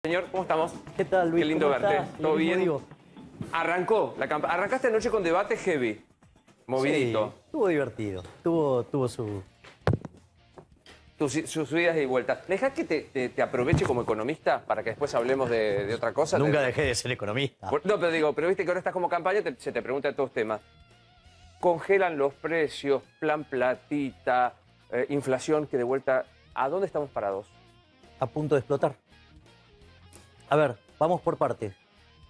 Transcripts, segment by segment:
Señor, ¿cómo estamos? ¿Qué tal, Luis? Qué lindo ¿Cómo verte. estás? ¿Todo bien? Digo. Arrancó la campaña. Arrancaste anoche con debate heavy. Movidito. Sí, estuvo divertido. Tuvo su... Sus subidas y vueltas. ¿Dejás que te aproveche como economista para que después hablemos de otra cosa? Nunca dejé de ser economista. No, pero viste que ahora estás como campaña, se te pregunta de todos temas. Congelan los precios, plan platita, inflación, que de vuelta, ¿a dónde estamos parados? A punto de explotar. A ver, vamos por partes.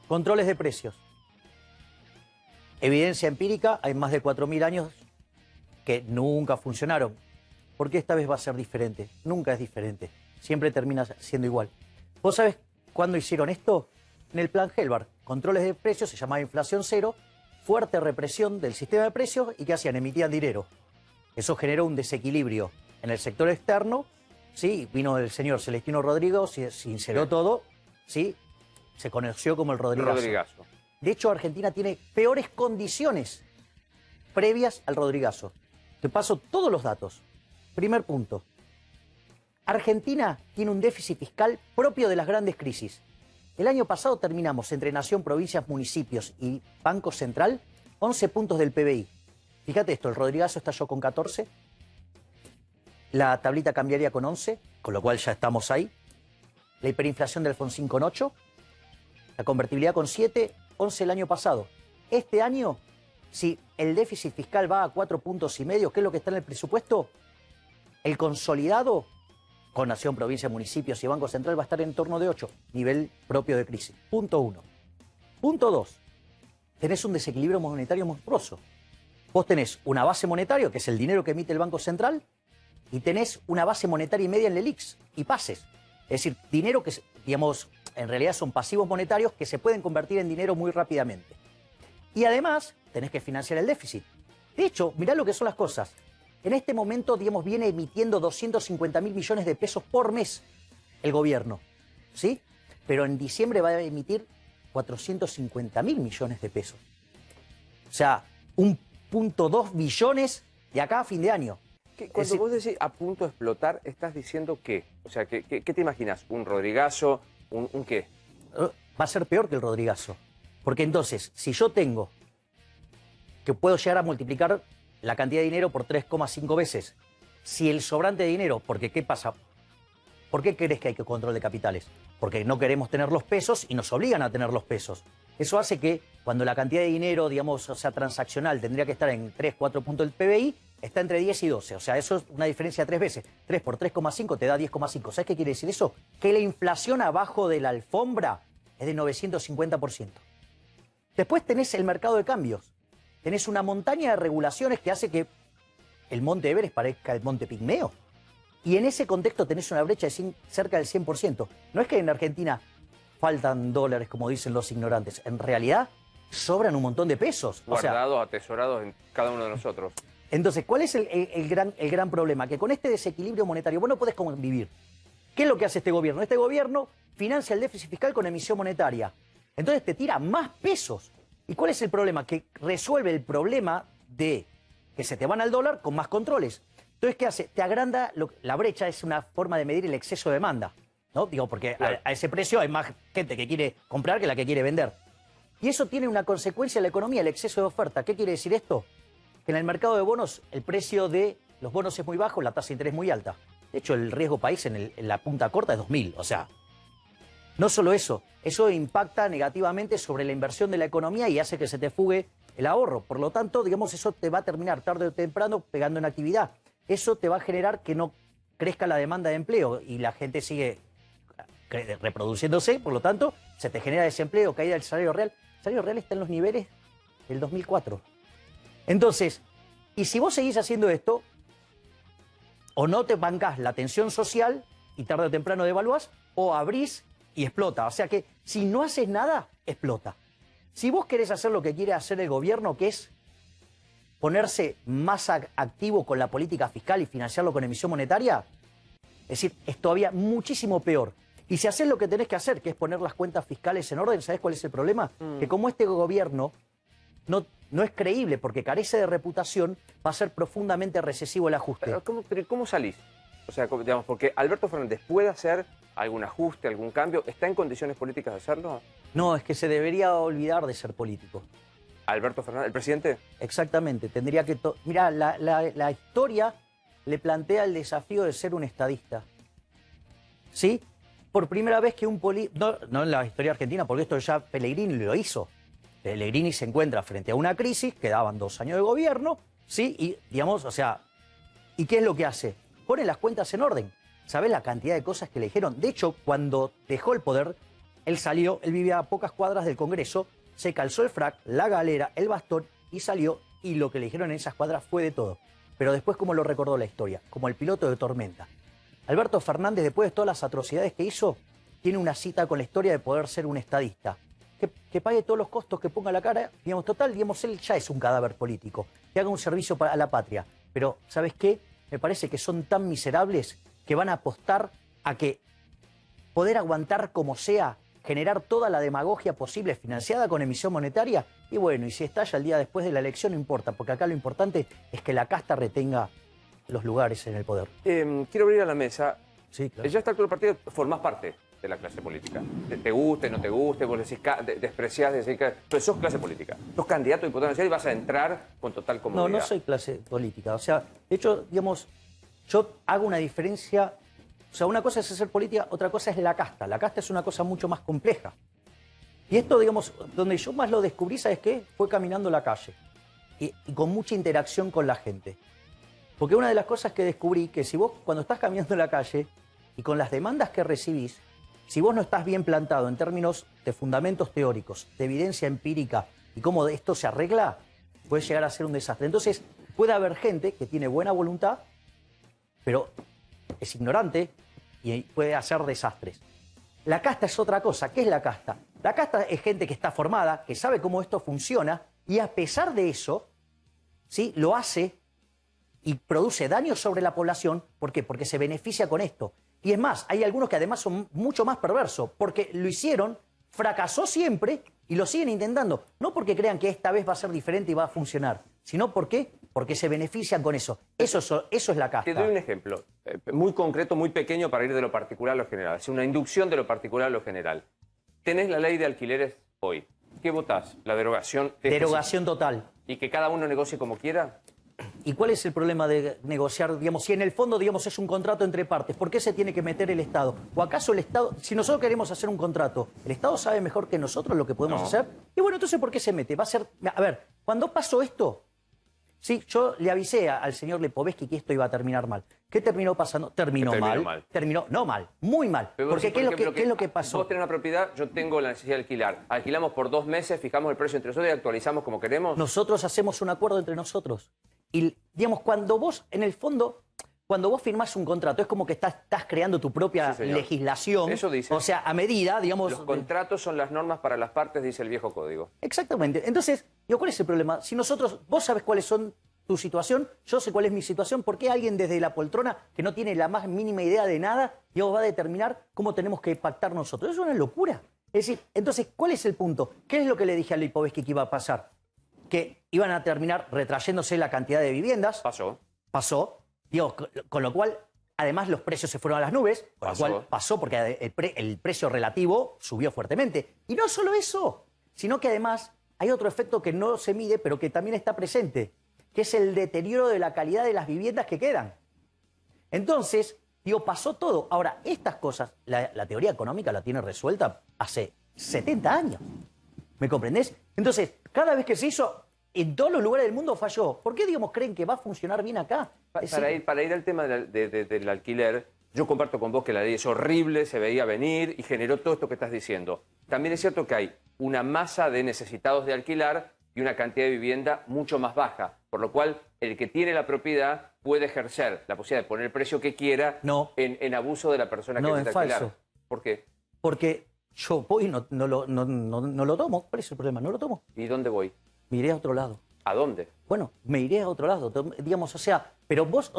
Controles de precios. Evidencia empírica, hay más de 4.000 años que nunca funcionaron. ¿Por qué esta vez va a ser diferente? Nunca es diferente. Siempre termina siendo igual. ¿Vos sabés cuándo hicieron esto? En el plan Helbart. Controles de precios, se llamaba inflación cero, fuerte represión del sistema de precios y ¿qué hacían? Emitían dinero. Eso generó un desequilibrio en el sector externo. Sí, vino el señor Celestino Rodrigo, se sinceró todo. Sí, se conoció como el Rodrigazo. De hecho, Argentina tiene peores condiciones previas al Rodrigazo. Te paso todos los datos. Primer punto. Argentina tiene un déficit fiscal propio de las grandes crisis. El año pasado terminamos entre nación, provincias, municipios y Banco Central 11 puntos del PBI. Fíjate esto, el Rodrigazo estalló con 14, la tablita cambiaría con 11, con lo cual ya estamos ahí. La hiperinflación del Alfonsín con 8, la convertibilidad con 7, 11 el año pasado. Este año, si el déficit fiscal va a 4,5 puntos, ¿qué es lo que está en el presupuesto? El consolidado con nación, provincia, municipios y Banco Central va a estar en torno de 8, nivel propio de crisis. Punto 1. Punto 2. Tenés un desequilibrio monetario monstruoso. Vos tenés una base monetaria, que es el dinero que emite el Banco Central, y tenés una base monetaria y media en LELIQs y pases. Es decir, dinero que, digamos, en realidad son pasivos monetarios que se pueden convertir en dinero muy rápidamente. Y además, tenés que financiar el déficit. De hecho, mirá lo que son las cosas. En este momento, digamos, viene emitiendo 250.000 millones de pesos por mes el gobierno, ¿sí? Pero en diciembre va a emitir 450.000 millones de pesos. O sea, 1,2 billones de acá a fin de año. Cuando vos decís a punto de explotar, ¿estás diciendo qué? O sea, ¿qué te imaginas? ¿Un Rodrigazo? ¿Un qué? Va a ser peor que el Rodrigazo. Porque entonces, si yo tengo que puedo llegar a multiplicar la cantidad de dinero por 3,5 veces, si el sobrante de dinero, porque ¿qué pasa? ¿Por qué crees que hay que control de capitales? Porque no queremos tener los pesos y nos obligan a tener los pesos. Eso hace que cuando la cantidad de dinero, digamos, o sea, transaccional tendría que estar en 3, 4 puntos del PBI, está entre 10 y 12. O sea, eso es una diferencia de 3 veces. 3 por 3,5 te da 10,5. ¿Sabes qué quiere decir eso? Que la inflación abajo de la alfombra es de 950%. Después tenés el mercado de cambios. Tenés una montaña de regulaciones que hace que el Monte Everest parezca el Monte Pigmeo. Y en ese contexto tenés una brecha de cerca del 100%. No es que en Argentina faltan dólares, como dicen los ignorantes. En realidad, sobran un montón de pesos. Guardados, atesorados en cada uno de nosotros. Entonces, ¿cuál es el gran problema? Que con este desequilibrio monetario vos no podés convivir. ¿Qué es lo que hace este gobierno? Este gobierno financia el déficit fiscal con emisión monetaria. Entonces te tira más pesos. ¿Y cuál es el problema? Que resuelve el problema de que se te van al dólar con más controles. Entonces, ¿qué hace? Te agranda, la brecha es una forma de medir el exceso de demanda, ¿no? Digo, porque claro, a ese precio hay más gente que quiere comprar que la que quiere vender. Y eso tiene una consecuencia en la economía, el exceso de oferta. ¿Qué quiere decir esto? Que en el mercado de bonos el precio de los bonos es muy bajo, la tasa de interés muy alta. De hecho, el riesgo país en la punta corta es 2.000. O sea, no solo eso impacta negativamente sobre la inversión de la economía y hace que se te fugue el ahorro. Por lo tanto, digamos, eso te va a terminar tarde o temprano pegando en actividad. Eso te va a generar que no crezca la demanda de empleo y la gente sigue reproduciéndose, por lo tanto, se te genera desempleo, caída del salario real. El salario real está en los niveles del 2004. Entonces, y si vos seguís haciendo esto, o no te bancás la tensión social y tarde o temprano devaluás, o abrís y explota. O sea que si no haces nada, explota. Si vos querés hacer lo que quiere hacer el gobierno, que es ponerse más activo con la política fiscal y financiarlo con emisión monetaria, es decir, es todavía muchísimo peor. Y si haces lo que tenés que hacer, que es poner las cuentas fiscales en orden, ¿sabés cuál es el problema? Que como este gobierno no es creíble porque carece de reputación, va a ser profundamente recesivo el ajuste. ¿Pero cómo salís? O sea, digamos, porque Alberto Fernández puede hacer algún ajuste, algún cambio. ¿Está en condiciones políticas de hacerlo? No, es que se debería olvidar de ser político. ¿Alberto Fernández, el presidente? Exactamente, tendría que... Mirá, la historia le plantea el desafío de ser un estadista. ¿Sí? Por primera vez que un político... No en la historia argentina, porque esto ya Pellegrini lo hizo. Pellegrini se encuentra frente a una crisis, quedaban 2 años de gobierno, ¿sí? Y, digamos, o sea... ¿Y qué es lo que hace? Pone las cuentas en orden. ¿Sabés la cantidad de cosas que le dijeron? De hecho, cuando dejó el poder, él vivía a pocas cuadras del Congreso, se calzó el frac, la galera, el bastón y salió, y lo que le dijeron en esas cuadras fue de todo. Pero después, como lo recordó la historia, como el piloto de Tormenta. Alberto Fernández, después de todas las atrocidades que hizo, tiene una cita con la historia de poder ser un estadista. Que pague todos los costos, que ponga la cara, digamos, total, digamos, él ya es un cadáver político, que haga un servicio a la patria. Pero, ¿sabes qué? Me parece que son tan miserables que van a apostar a que poder aguantar como sea, generar toda la demagogia posible financiada con emisión monetaria, y bueno, y si estalla el día después de la elección no importa, porque acá lo importante es que la casta retenga los lugares en el poder. Quiero abrir a la mesa. Sí, claro. Ya está el partido, formás parte de la clase política. Te guste, no te guste, vos decís, despreciás, decís que... Pero sos clase política. Sos candidato a diputado nacional y vas a entrar con total comodidad. No, no soy clase política. O sea, de hecho, digamos, yo hago una diferencia. O sea, una cosa es hacer política, otra cosa es la casta. La casta es una cosa mucho más compleja. Y esto, digamos, donde yo más lo descubrí, ¿sabes qué? Fue caminando la calle. Y con mucha interacción con la gente. Porque una de las cosas que descubrí, que si vos cuando estás caminando la calle y con las demandas que recibís, si vos no estás bien plantado en términos de fundamentos teóricos, de evidencia empírica y cómo esto se arregla, puede llegar a ser un desastre. Entonces, puede haber gente que tiene buena voluntad, pero es ignorante y puede hacer desastres. La casta es otra cosa. ¿Qué es la casta? La casta es gente que está formada, que sabe cómo esto funciona y a pesar de eso, ¿sí? Lo hace y produce daño sobre la población. ¿Por qué? Porque se beneficia con esto. Y es más, hay algunos que además son mucho más perversos, porque lo hicieron, fracasó siempre y lo siguen intentando. No porque crean que esta vez va a ser diferente y va a funcionar, sino porque se benefician con eso. Eso es la casta. Te doy un ejemplo muy concreto, muy pequeño para ir de lo particular a lo general. Es una inducción de lo particular a lo general. Tenés la ley de alquileres hoy. ¿Qué votás? ¿La derogación? Derogación total. ¿Y que cada uno negocie como quiera? ¿Y cuál es el problema de negociar, digamos, si en el fondo, digamos, es un contrato entre partes? ¿Por qué se tiene que meter el Estado? ¿O acaso el Estado, si nosotros queremos hacer un contrato, el Estado sabe mejor que nosotros lo que podemos hacer? Y bueno, entonces, ¿por qué se mete? Va a ser, a ver, cuando pasó esto, sí, yo le avisé al señor Lipovetsky que esto iba a terminar mal. ¿Qué terminó pasando? Terminó mal. Terminó, no mal, muy mal. Porque ¿qué es lo que pasó? Vos tenés una propiedad, yo tengo la necesidad de alquilar. Alquilamos por 2 meses, fijamos el precio entre nosotros y actualizamos como queremos. Nosotros hacemos un acuerdo entre nosotros. Y, digamos, cuando vos, en el fondo, cuando vos firmás un contrato, es como que estás creando tu propia legislación. Eso dice. O sea, a medida, digamos... Los contratos son las normas para las partes, dice el viejo código. Exactamente. Entonces, digo, ¿cuál es el problema? Si nosotros, vos sabés cuáles son tu situación, yo sé cuál es mi situación, ¿por qué alguien desde la poltrona, que no tiene la más mínima idea de nada, digamos, va a determinar cómo tenemos que pactar nosotros? Eso es una locura. Es decir, entonces, ¿cuál es el punto? ¿Qué es lo que le dije a Lipovetsky que iba a pasar? Que iban a terminar retrayéndose la cantidad de viviendas. Pasó. Digo, con lo cual, además, los precios se fueron a las nubes. Con lo cual pasó porque el precio relativo subió fuertemente. Y no solo eso, sino que además hay otro efecto que no se mide, pero que también está presente, que es el deterioro de la calidad de las viviendas que quedan. Entonces, digo, pasó todo. Ahora, estas cosas, la teoría económica la tiene resuelta hace 70 años. ¿Me comprendés? Entonces, cada vez que se hizo, en todos los lugares del mundo falló. ¿Por qué, digamos, creen que va a funcionar bien acá? Para ir al tema del alquiler, yo comparto con vos que la ley es horrible, se veía venir y generó todo esto que estás diciendo. También es cierto que hay una masa de necesitados de alquilar y una cantidad de vivienda mucho más baja, por lo cual el que tiene la propiedad puede ejercer la posibilidad de poner el precio que quiera en abuso de la persona que necesita alquilar. Falso. ¿Por qué? Porque yo voy y no lo tomo. ¿Cuál es el problema? No lo tomo. ¿Y dónde voy? Me iré a otro lado. ¿A dónde? Bueno, me iré a otro lado, digamos, o sea, pero vos,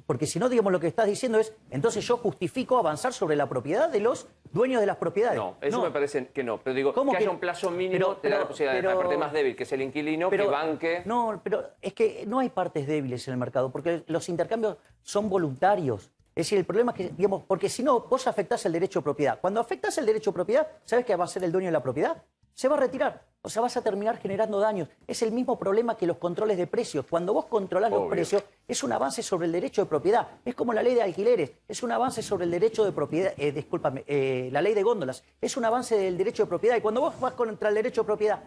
porque si no, digamos, lo que estás diciendo es, entonces yo justifico avanzar sobre la propiedad de los dueños de las propiedades. No, eso me parece que no, pero digo, que haya un plazo mínimo te da la posibilidad de la parte más débil, que es el inquilino, que banque... No, pero es que no hay partes débiles en el mercado, porque los intercambios son voluntarios. Es decir, el problema es que, digamos, porque si no, vos afectás el derecho de propiedad. Cuando afectás el derecho de propiedad, ¿sabes qué va a ser el dueño de la propiedad? Se va a retirar. O sea, vas a terminar generando daños. Es el mismo problema que los controles de precios. Cuando vos controlás los precios, es un avance sobre el derecho de propiedad. Es como la ley de alquileres. Es un avance sobre el derecho de propiedad. Discúlpame, la ley de góndolas. Es un avance del derecho de propiedad. Y cuando vos vas contra el derecho de propiedad,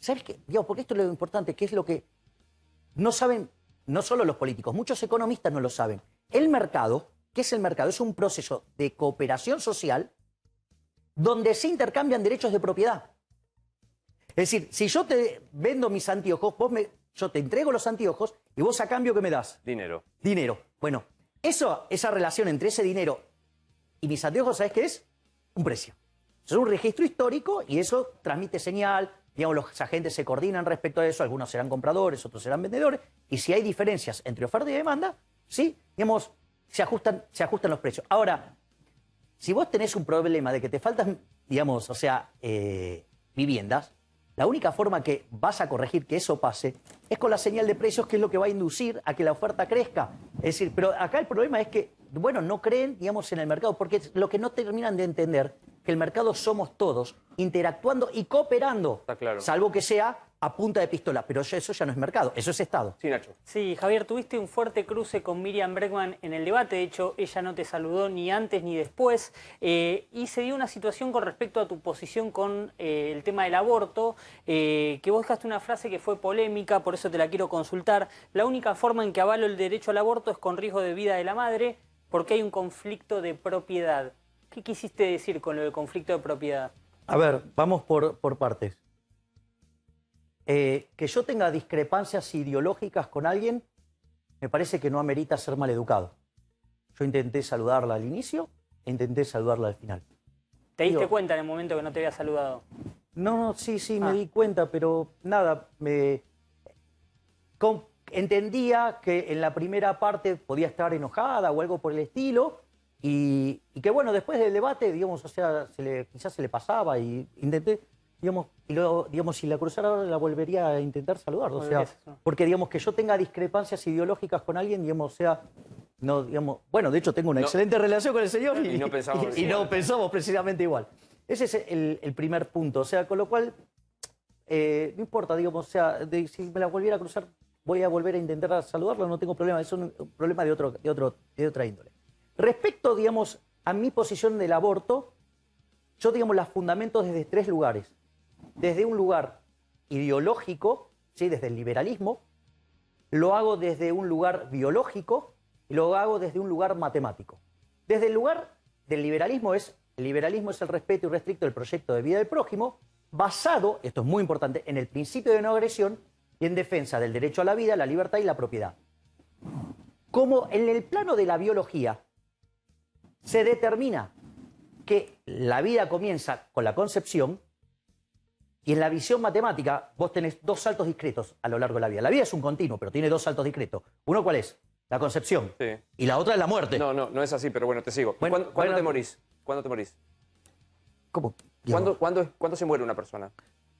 ¿sabes qué? Digamos, porque esto es lo importante, que es lo que no saben, no solo los políticos, muchos economistas no lo saben. El mercado, ¿qué es el mercado? Es un proceso de cooperación social donde se intercambian derechos de propiedad. Es decir, si yo te vendo mis anteojos, yo te entrego los anteojos y vos a cambio, ¿qué me das? Dinero. Dinero. Bueno, esa relación entre ese dinero y mis anteojos, ¿sabes qué es? Un precio. Es un registro histórico y eso transmite señal. Digamos, los agentes se coordinan respecto a eso. Algunos serán compradores, otros serán vendedores. Y si hay diferencias entre oferta y demanda, sí, digamos, se ajustan los precios. Ahora, si vos tenés un problema de que te faltan, digamos, o sea, viviendas, la única forma que vas a corregir que eso pase es con la señal de precios, que es lo que va a inducir a que la oferta crezca. Es decir, pero acá el problema es que, bueno, no creen, digamos, en el mercado, porque lo que no terminan de entender, que el mercado somos todos, interactuando y cooperando, Está claro. Salvo que sea a punta de pistola, pero eso ya no es mercado, eso es Estado. Sí, Nacho. Sí, Javier, tuviste un fuerte cruce con Miriam Bregman en el debate. De hecho, ella no te saludó ni antes ni después. Y se dio una situación con respecto a tu posición con el tema del aborto, que vos dejaste una frase que fue polémica, por eso te la quiero consultar. La única forma en que avalo el derecho al aborto es con riesgo de vida de la madre, porque hay un conflicto de propiedad. ¿Qué quisiste decir con lo del conflicto de propiedad? A ver, vamos por partes. Que yo tenga discrepancias ideológicas con alguien, me parece que no amerita ser maleducado. Yo intenté saludarla al inicio e intenté saludarla al final. ¿Te diste cuenta en el momento que no te había saludado? No, sí, me di cuenta, pero nada, entendía que en la primera parte podía estar enojada o algo por el estilo, y que bueno, después del debate, digamos, o sea, quizás se le pasaba y intenté... Digamos, si la cruzara ahora la volvería a intentar saludar. O sea, porque digamos que yo tenga discrepancias ideológicas con alguien, digamos, o sea, no, digamos, bueno, de hecho tengo una excelente relación con el señor y no pensamos precisamente igual. Ese es el primer punto. O sea, con lo cual, no importa, digamos, o sea, si me la volviera a cruzar, voy a volver a intentar saludarla, no tengo problema, es un problema de otra índole. Respecto, digamos, a mi posición del aborto, yo, digamos, las fundamento desde tres lugares. Desde un lugar ideológico, ¿sí? Desde el liberalismo, lo hago desde un lugar biológico y lo hago desde un lugar matemático. Desde el lugar del liberalismo el liberalismo es el respeto irrestricto del proyecto de vida del prójimo, basado, esto es muy importante, en el principio de no agresión y en defensa del derecho a la vida, la libertad y la propiedad. Como en el plano de la biología se determina que la vida comienza con la concepción, y en la visión matemática vos tenés dos saltos discretos a lo largo de la vida. La vida es un continuo, pero tiene dos saltos discretos. Uno, ¿cuál es? La concepción. Sí. Y la otra es la muerte. No es así, pero bueno, te sigo. ¿Cuándo te morís? ¿Cuándo te morís? ¿Cómo? ¿Cuándo se muere una persona?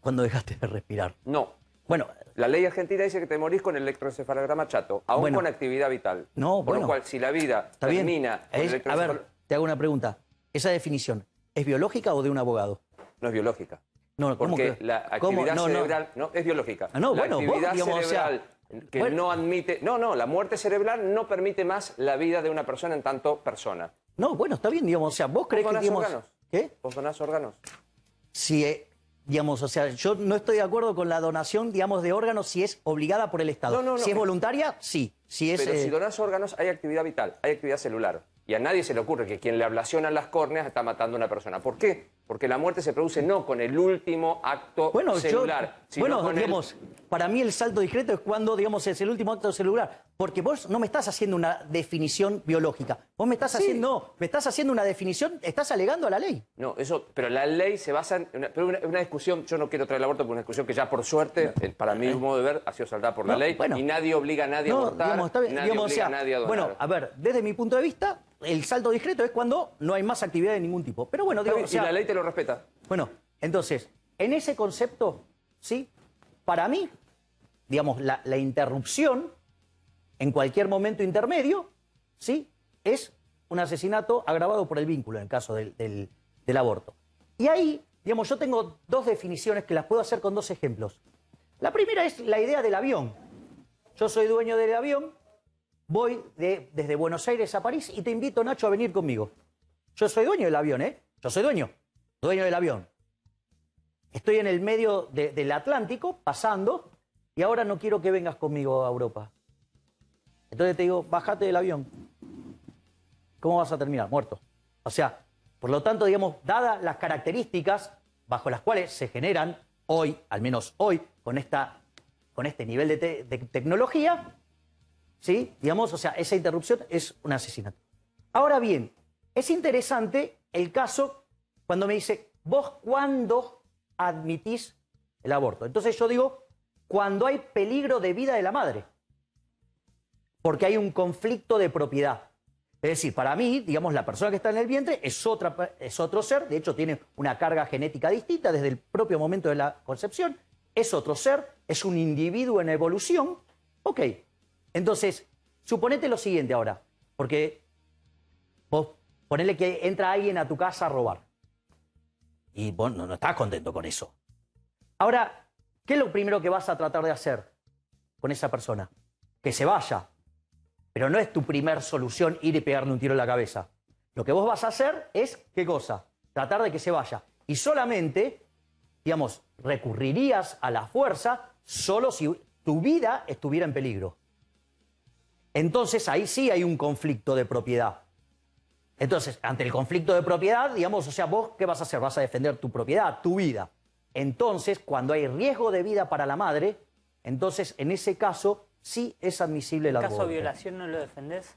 Cuando dejaste de respirar. No. Bueno, la ley argentina dice que te morís con electroencefalograma chato, aún con actividad vital. No, Por lo cual, si la vida termina con electroencefalograma... A ver, te hago una pregunta. ¿Esa definición es biológica o de un abogado? No es biológica. No, porque la actividad cerebral no es biológica. No, la bueno, actividad digamos, cerebral que no admite... No, la muerte cerebral no permite más la vida de una persona en tanto persona. No, bueno, está bien, digamos, o sea, vos creés que... ¿Vos donás órganos? ¿Qué? ¿Vos donás órganos? Sí, digamos, o sea, yo no estoy de acuerdo con la donación, digamos, de órganos si es obligada por el Estado. Si es voluntaria, sí. Pero si donás órganos, hay actividad vital, hay actividad celular. Y a nadie se le ocurre que quien le ablaciona las córneas está matando a una persona. ¿Por qué? Porque la muerte se produce no con el último acto celular, sino con digamos, para mí el salto discreto es cuando, digamos, es el último acto celular. Porque vos no me estás haciendo una definición biológica. Vos me estás haciendo una definición, estás alegando a la ley. No, pero la ley se basa en una discusión. Yo no quiero traer el aborto porque una discusión que ya por suerte, para mi modo de ver, ha sido saldada por la ley. Y nadie obliga a nadie a abortar, nadie obliga a nadie a donar. Bueno, a ver, desde mi punto de vista, el salto discreto es cuando no hay más actividad de ningún tipo. Pero bueno, digo, y la ley te lo respeta. Bueno, entonces, en ese concepto, ¿sí? Para mí, digamos, la interrupción en cualquier momento intermedio, ¿sí? Es un asesinato agravado por el vínculo en el caso del aborto. Y ahí, digamos, yo tengo dos definiciones que las puedo hacer con dos ejemplos. La primera es la idea del avión. Yo soy dueño del avión, voy desde Buenos Aires a París y te invito, Nacho, a venir conmigo. Yo soy dueño del avión, ¿eh? Yo soy dueño del avión. Estoy en el medio del Atlántico, pasando, y ahora no quiero que vengas conmigo a Europa. Entonces te digo, bájate del avión. ¿Cómo vas a terminar? Muerto. O sea, por lo tanto, digamos, dadas las características bajo las cuales se generan hoy, al menos hoy, con este nivel de tecnología, ¿sí? Digamos, o sea, esa interrupción es un asesinato. Ahora bien, es interesante el caso cuando me dice, ¿vos cuándo admitís el aborto? Entonces yo digo, cuando hay peligro de vida de la madre. Porque hay un conflicto de propiedad. Es decir, para mí, digamos, la persona que está en el vientre es otro ser, de hecho tiene una carga genética distinta desde el propio momento de la concepción, es otro ser, es un individuo en evolución. Ok, entonces, suponete lo siguiente ahora, porque vos ponele que entra alguien a tu casa a robar y vos no estás contento con eso. Ahora, ¿qué es lo primero que vas a tratar de hacer con esa persona? Que se vaya. Pero no es tu primer solución ir y pegarle un tiro en la cabeza. Lo que vos vas a hacer es, ¿qué cosa? Tratar de que se vaya. Y solamente, digamos, recurrirías a la fuerza solo si tu vida estuviera en peligro. Entonces ahí sí hay un conflicto de propiedad. Entonces, ante el conflicto de propiedad, digamos, o sea, vos, ¿qué vas a hacer? Vas a defender tu propiedad, tu vida. Entonces, cuando hay riesgo de vida para la madre, entonces, en ese caso, sí es admisible el aborto. ¿En caso de violación no lo defendés?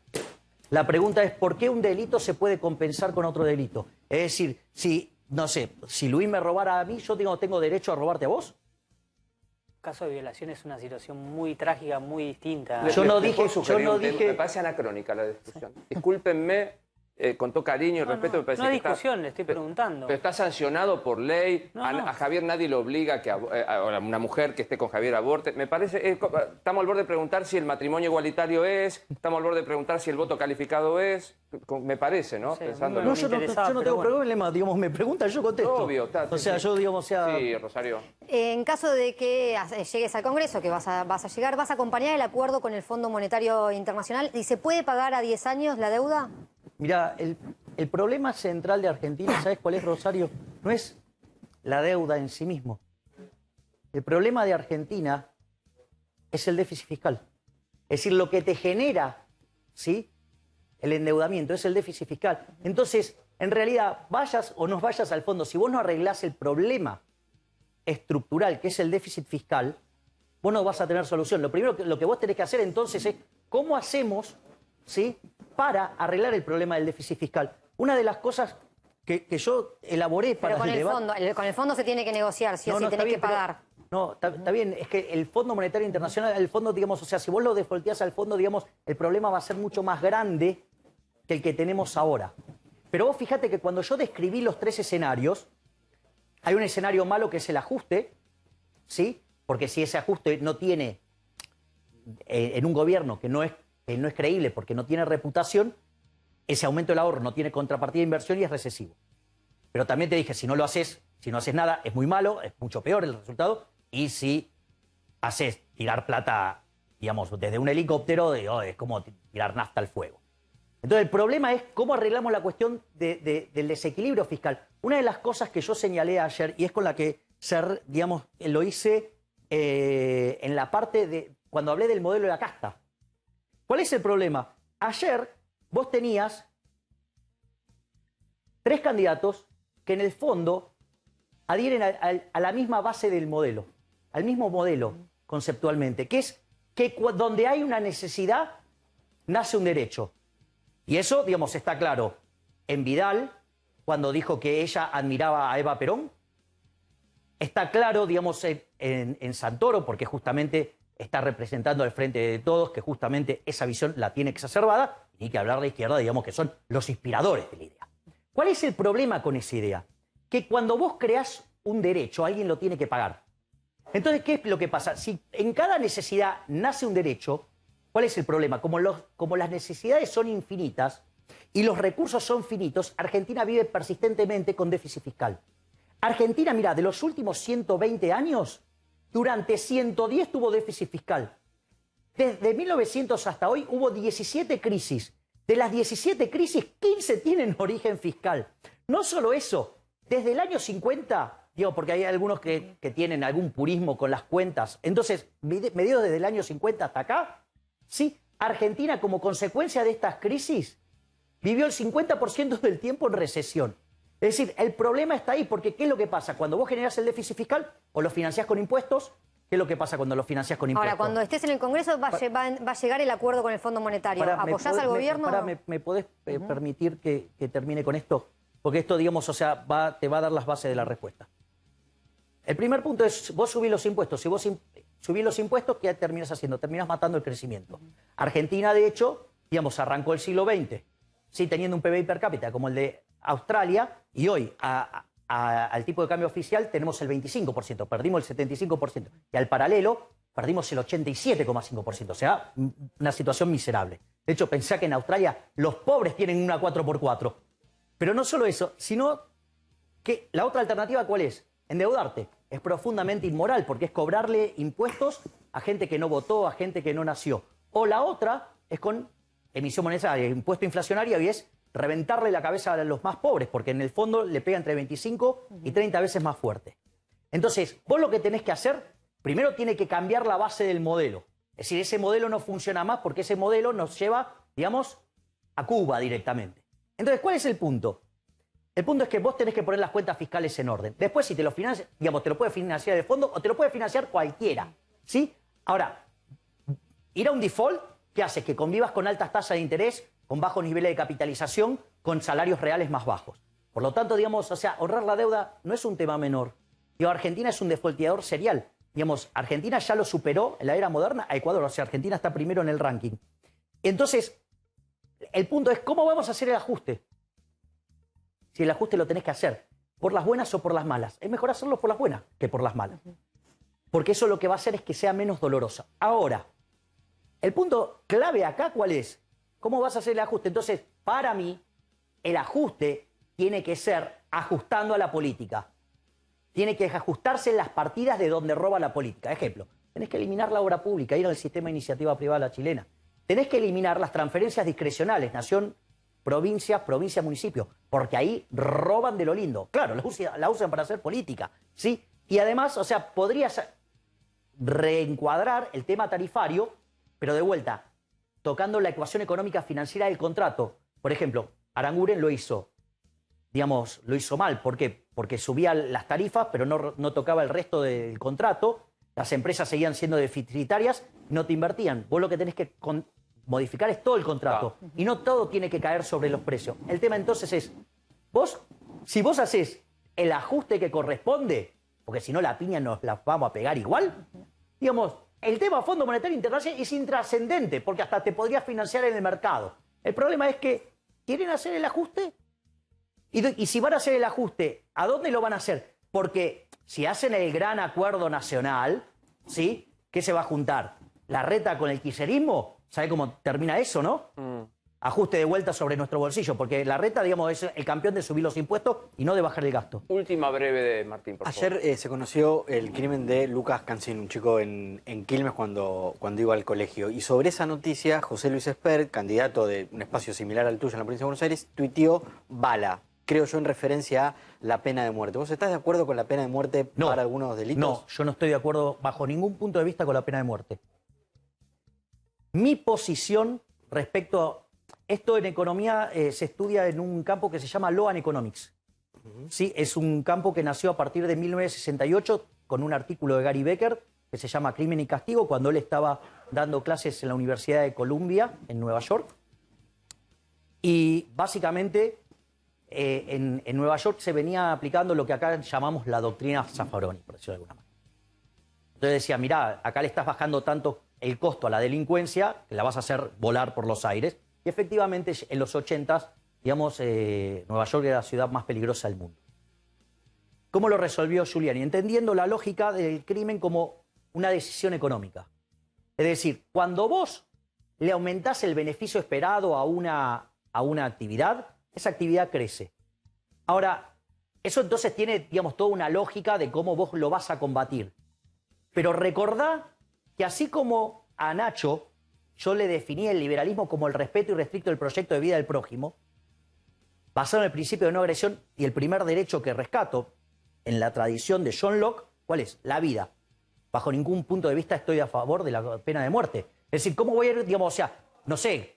La pregunta es, ¿por qué un delito se puede compensar con otro delito? Es decir, si, no sé, si Luis me robara a mí, ¿yo tengo derecho a robarte a vos? El caso de violación es una situación muy trágica, muy distinta. Yo no dije... Me parece anacrónica la discusión. Discúlpenme, con todo cariño y respeto, me parece no que es discusión, le estoy preguntando. Pero está sancionado por ley. No. A Javier nadie lo obliga a que a una mujer que esté con Javier aborte. Me parece, estamos al borde de preguntar si el matrimonio igualitario estamos al borde de preguntar si el voto calificado me parece, ¿no? Sí, Pensándolo. No, yo no tengo problema, digamos, me preguntan, yo contesto. Obvio, o sea, yo, digamos, o sea... Sí, Rosario. En caso de que llegues al Congreso, que vas a llegar, ¿vas a acompañar el acuerdo con el Fondo Monetario Internacional? ¿Y se puede pagar a 10 años la deuda? Mirá, el problema central de Argentina, ¿sabes cuál es, Rosario? No es la deuda en sí mismo. El problema de Argentina es el déficit fiscal. Es decir, lo que te genera, ¿sí?, el endeudamiento es el déficit fiscal. Entonces, en realidad, vayas o no vayas al fondo, si vos no arreglás el problema estructural, que es el déficit fiscal, vos no vas a tener solución. Lo primero lo que vos tenés que hacer entonces es, ¿cómo hacemos, ¿sí?, para arreglar el problema del déficit fiscal? Una de las cosas que yo elaboré para Pero con el fondo, con el fondo se tiene que negociar, sí o sí, tenés que pagar. No, está bien, es que el Fondo Monetario Internacional, el fondo, digamos, o sea, si vos lo defaulteás al fondo, digamos, el problema va a ser mucho más grande que el que tenemos ahora. Pero vos fíjate que cuando yo describí los tres escenarios, hay un escenario malo que es el ajuste, ¿sí? Porque si ese ajuste no tiene, en un gobierno que no es creíble porque no tiene reputación, ese aumento del ahorro no tiene contrapartida de inversión y es recesivo. Pero también te dije, si no haces nada, es muy malo, es mucho peor el resultado. Y si haces tirar plata, digamos, desde un helicóptero, es como tirar nafta al fuego. Entonces, el problema es cómo arreglamos la cuestión del desequilibrio fiscal. Una de las cosas que yo señalé ayer, y es con la que, digamos, lo hice en la parte de cuando hablé del modelo de la casta. ¿Cuál es el problema? Ayer vos tenías 3 candidatos que en el fondo adhieren a la misma base del modelo, al mismo modelo conceptualmente, que es que donde hay una necesidad, nace un derecho. Y eso, digamos, está claro en Vidal, cuando dijo que ella admiraba a Eva Perón. Está claro, digamos, en Santoro, porque justamente está representando al Frente de Todos, que justamente esa visión la tiene exacerbada, y que hablar de izquierda, digamos, que son los inspiradores de la idea. ¿Cuál es el problema con esa idea? Que cuando vos creás un derecho, alguien lo tiene que pagar. Entonces, ¿qué es lo que pasa? Si en cada necesidad nace un derecho, ¿cuál es el problema? Como las necesidades son infinitas, y los recursos son finitos, Argentina vive persistentemente con déficit fiscal. Argentina, mira, de los últimos 120 años, durante 110 tuvo déficit fiscal. Desde 1900 hasta hoy hubo 17 crisis. De las 17 crisis, 15 tienen origen fiscal. No solo eso, desde el año 50, digo, porque hay algunos que tienen algún purismo con las cuentas, entonces, medido desde el año 50 hasta acá, sí, Argentina como consecuencia de estas crisis vivió el 50% del tiempo en recesión. Es decir, el problema está ahí, porque ¿qué es lo que pasa? Cuando vos generás el déficit fiscal o lo financiás con impuestos, ¿qué es lo que pasa cuando lo financiás con impuestos? Ahora, cuando estés en el Congreso va a llegar el acuerdo con el Fondo Monetario. ¿Apoyás al gobierno? ¿Me podés permitir que termine con esto? Porque esto, digamos, o sea, te va a dar las bases de la respuesta. El primer punto es, vos subís los impuestos. Si vos subís los impuestos, ¿qué terminas haciendo? Terminas matando el crecimiento. Argentina, de hecho, digamos, arrancó el siglo XX, sí, teniendo un PBI per cápita como el de Australia, y hoy, al tipo de cambio oficial, tenemos el 25%, perdimos el 75%. Y al paralelo, perdimos el 87,5%. O sea, una situación miserable. De hecho, pensá que en Australia los pobres tienen una 4x4. Pero no solo eso, sino que la otra alternativa, ¿cuál es? Endeudarte. Es profundamente inmoral, porque es cobrarle impuestos a gente que no votó, a gente que no nació. O la otra es con emisión monetaria, impuesto inflacionario, y es reventarle la cabeza a los más pobres, porque en el fondo le pega entre 25 y 30 veces más fuerte. Entonces, vos lo que tenés que hacer, primero tiene que cambiar la base del modelo. Es decir, ese modelo no funciona más porque ese modelo nos lleva, digamos, a Cuba directamente. Entonces, ¿cuál es el punto? El punto es que vos tenés que poner las cuentas fiscales en orden. Después, si te lo financias, digamos, te lo puede financiar el fondo o te lo puede financiar cualquiera, ¿sí? Ahora, ir a un default, ¿qué hace? Que convivas con altas tasas de interés, con bajos niveles de capitalización, con salarios reales más bajos. Por lo tanto, digamos, o sea, ahorrar la deuda no es un tema menor. Digo, Argentina es un defaulteador serial. Digamos, Argentina ya lo superó en la era moderna a Ecuador. O sea, Argentina está primero en el ranking. Entonces, el punto es, ¿cómo vamos a hacer el ajuste? Si el ajuste lo tenés que hacer, ¿por las buenas o por las malas? Es mejor hacerlo por las buenas que por las malas. Porque eso lo que va a hacer es que sea menos dolorosa. Ahora, el punto clave acá, ¿cuál es? ¿Cómo vas a hacer el ajuste? Entonces, para mí, el ajuste tiene que ser ajustando a la política. Tiene que ajustarse en las partidas de donde roba la política. Ejemplo, tenés que eliminar la obra pública, ir al sistema de iniciativa privada la chilena. Tenés que eliminar las transferencias discrecionales, nación, provincia, municipio, porque ahí roban de lo lindo. Claro, la usan para hacer política, ¿sí? Y además, o sea, podrías reencuadrar el tema tarifario, pero de vuelta, tocando la ecuación económica financiera del contrato. Por ejemplo, Aranguren lo hizo, digamos, lo hizo mal. ¿Por qué? Porque subía las tarifas, pero no tocaba el resto del contrato. Las empresas seguían siendo deficitarias, no te invertían. Vos lo que tenés que modificar es todo el contrato. Y no todo tiene que caer sobre los precios. El tema entonces es, si vos haces el ajuste que corresponde, porque si no la piña nos la vamos a pegar igual, digamos, el tema Fondo Monetario Internacional es intrascendente, porque hasta te podrías financiar en el mercado. El problema es que, ¿quieren hacer el ajuste? Y si van a hacer el ajuste, ¿a dónde lo van a hacer? Porque si hacen el gran acuerdo nacional, ¿sí? ¿Qué se va a juntar? ¿La reta con el kirchnerismo? ¿Sabe cómo termina eso, no? Ajuste de vuelta sobre nuestro bolsillo, porque la reta, digamos, es el campeón de subir los impuestos y no de bajar el gasto. Última breve de Martín, por favor. Ayer se conoció el crimen de Lucas Cancín, un chico en Quilmes cuando iba al colegio. Y sobre esa noticia, José Luis Esper, candidato de un espacio similar al tuyo en la provincia de Buenos Aires, tuiteó bala, creo yo en referencia a la pena de muerte. ¿Vos estás de acuerdo con la pena de muerte para algunos delitos? No, yo no estoy de acuerdo bajo ningún punto de vista con la pena de muerte. Mi posición respecto a esto en economía se estudia en un campo que se llama Law and Economics. ¿Sí? Es un campo que nació a partir de 1968 con un artículo de Gary Becker que se llama Crimen y Castigo, cuando él estaba dando clases en la Universidad de Columbia, en Nueva York. Y básicamente en Nueva York se venía aplicando lo que acá llamamos la doctrina Zaffaroni, por decirlo de alguna manera. Entonces decía, mirá, acá le estás bajando tanto el costo a la delincuencia que la vas a hacer volar por los aires. Y efectivamente, en los 80s, digamos, Nueva York era la ciudad más peligrosa del mundo. ¿Cómo lo resolvió Giuliani? Entendiendo la lógica del crimen como una decisión económica. Es decir, cuando vos le aumentás el beneficio esperado a una a una actividad, esa actividad crece. Ahora, eso entonces tiene, digamos, toda una lógica de cómo vos lo vas a combatir. Pero recordá que así como a Nacho yo le definí el liberalismo como el respeto irrestricto del proyecto de vida del prójimo, basado en el principio de no agresión, y el primer derecho que rescato en la tradición de John Locke, ¿cuál es? La vida. Bajo ningún punto de vista estoy a favor de la pena de muerte. Es decir, ¿cómo voy a ir, digamos, o sea, no sé,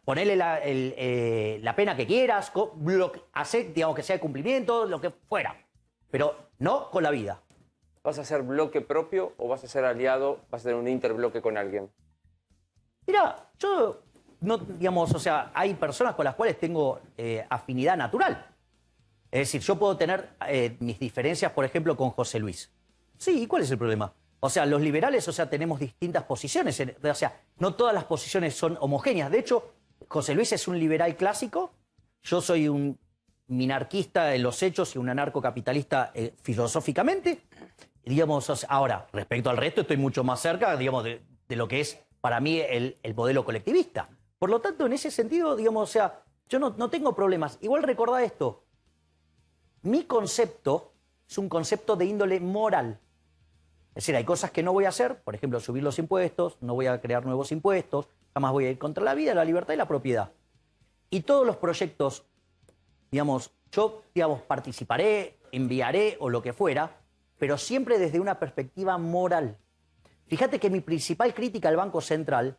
ponerle la pena que quieras, hacer, digamos, que sea de cumplimiento, lo que fuera, pero no con la vida. ¿Vas a hacer bloque propio o vas a ser aliado, vas a tener un interbloque con alguien? Mira, yo, no, digamos, o sea, hay personas con las cuales tengo afinidad natural. Es decir, yo puedo tener mis diferencias, por ejemplo, con José Luis. Sí, ¿y cuál es el problema? O sea, los liberales, o sea, tenemos distintas posiciones. O sea, no todas las posiciones son homogéneas. De hecho, José Luis es un liberal clásico. Yo soy un minarquista en los hechos y un anarcocapitalista filosóficamente. Digamos, o sea, ahora, respecto al resto, estoy mucho más cerca, digamos, de lo que es para mí el modelo colectivista. Por lo tanto, en ese sentido, digamos, o sea, yo no tengo problemas. Igual recordá esto. Mi concepto es un concepto de índole moral. Es decir, hay cosas que no voy a hacer, por ejemplo, subir los impuestos, no voy a crear nuevos impuestos, jamás voy a ir contra la vida, la libertad y la propiedad. Y todos los proyectos, digamos, yo, digamos, participaré, enviaré o lo que fuera, pero siempre desde una perspectiva moral. Fíjate que mi principal crítica al Banco Central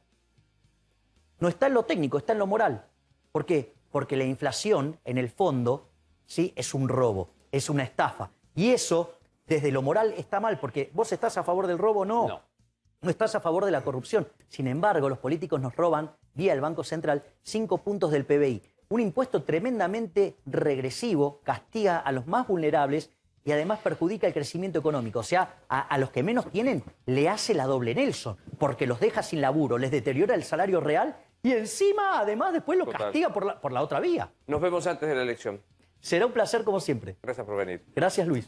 no está en lo técnico, está en lo moral. ¿Por qué? Porque la inflación, en el fondo, ¿sí?, es un robo, es una estafa. Y eso, desde lo moral, está mal, porque vos estás a favor del robo, no. No estás a favor de la corrupción. Sin embargo, los políticos nos roban, vía el Banco Central, 5 puntos del PBI. Un impuesto tremendamente regresivo, castiga a los más vulnerables y además perjudica el crecimiento económico. O sea, a los que menos tienen le hace la doble Nelson, porque los deja sin laburo, les deteriora el salario real y encima, además, después los castiga por la otra vía. Nos vemos antes de la elección. Será un placer como siempre. Gracias por venir. Gracias, Luis.